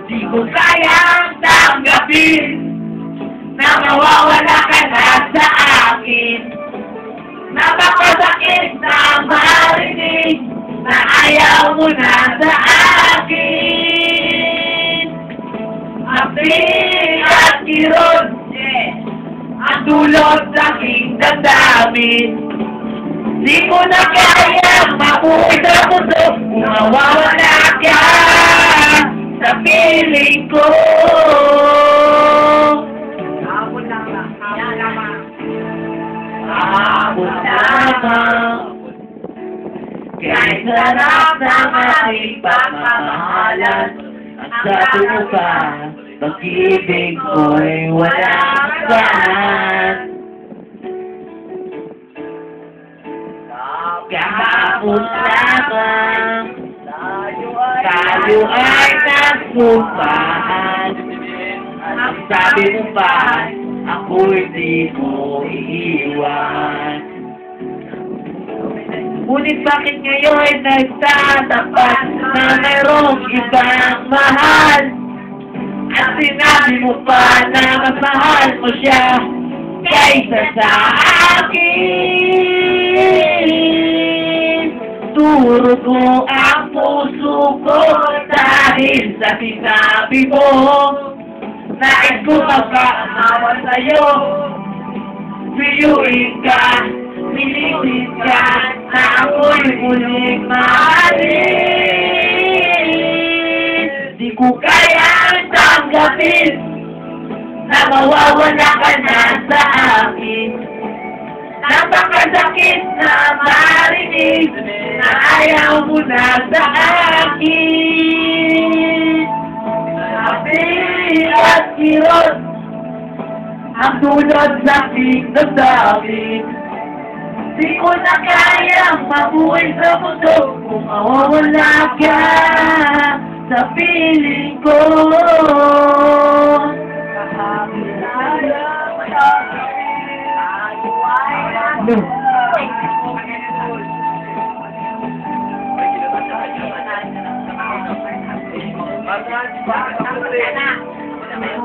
Di ko kayang tanggapin na mawawala ka na sa akin. Napakasakit na marinig na ayaw mo na sa akin. Api at kirot ang dulot ng aking damdamin. Di ko na kayang mabuhay sa mundo kung mawawala ka sa piling ko. Abot lamang kahit sarap ng ating pagmamahalan. At sa tulo pa, pag-ibig ko'y walang hanggan. Kahapon lamang tayo ay nagsumpahan. Ang sabi mo pa, ako'y di mo iiwan. Ngunit bakit ngayon nagtatapat na mayroong ibang mahal? At sinabi mo pa na mas mahal mo siya kaysa sa akin. Turo ko ang puso ko dahil sa sinabi mo. Nais ko magkaawa sa'yo. Piyuin ka, pilitin ka, na ako'y muling mahalin. Di ko kayang tanggapin na mawawala ka na sa akin. Napakasakit na marinig na ayaw mo na sa akin. Api at kirot ang dulot sa aking damdamin. Di ko na kayang mabuhay sa mundo kung mawawala ka sa piling ko.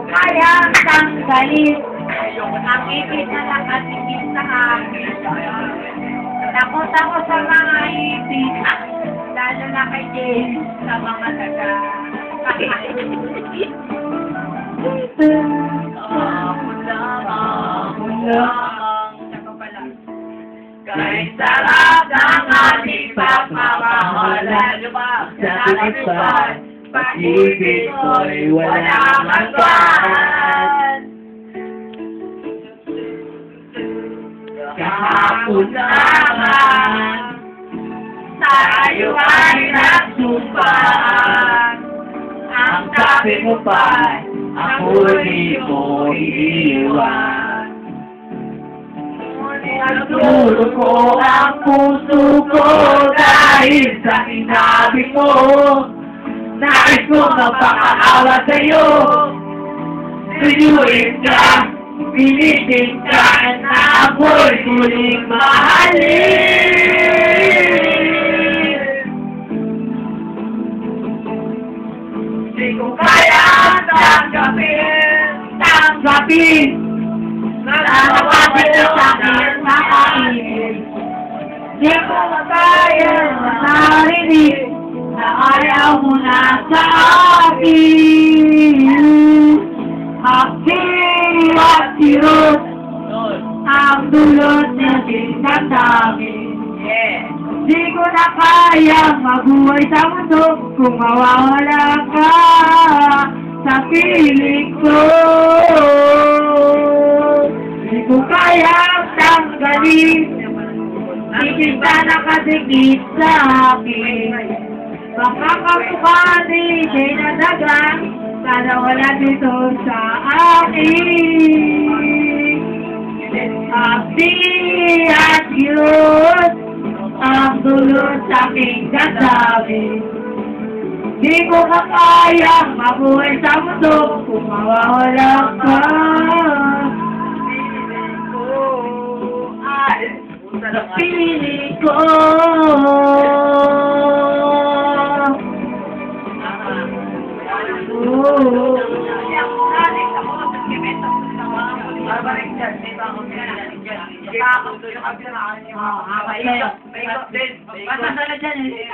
Kayang tanggalin ang ibig na nakatingin sa akin. Takot ako sa mga ibig, lalo na kay James sa mga daga. Ako lang. Kahit sarap ng ating pagmamahalan, sa tulipan, pag-ibig ko'y walang hanggan. Kahapon naman tayo ay nagsumpahan. Ang sabi mo pa, ako di mo iiwan. Nagturo ko ang puso ko dahil sa sinabi mo. Nais ko magpakaawa sa'yo. Tuyuin ka, pilitin ka, na ako'y muling mahalin. Di ko kaya tanggapin na nakapit na sa'kin sa kaibig. Di ko kaya marinig na ayaw mo na sa akin. Aking at kirot ang dulot na dinadami. Di ko na kayang mabuhay sa mundo kung mawawala ka sa piling ko. Di ko kayang tanggalin di kita nakadikit sa akin. Baka kamukha ni Jay na dagang sana wala dito sa akin. Api at kirot ang dulot sa aking damdamin. Di ko kayang mabuhay sa mundo kung mawawala ka. Sa piling ko. Oo. Babalik dyan, di ba ako dyan? Yung kabiraan yung Basta na dyan eh.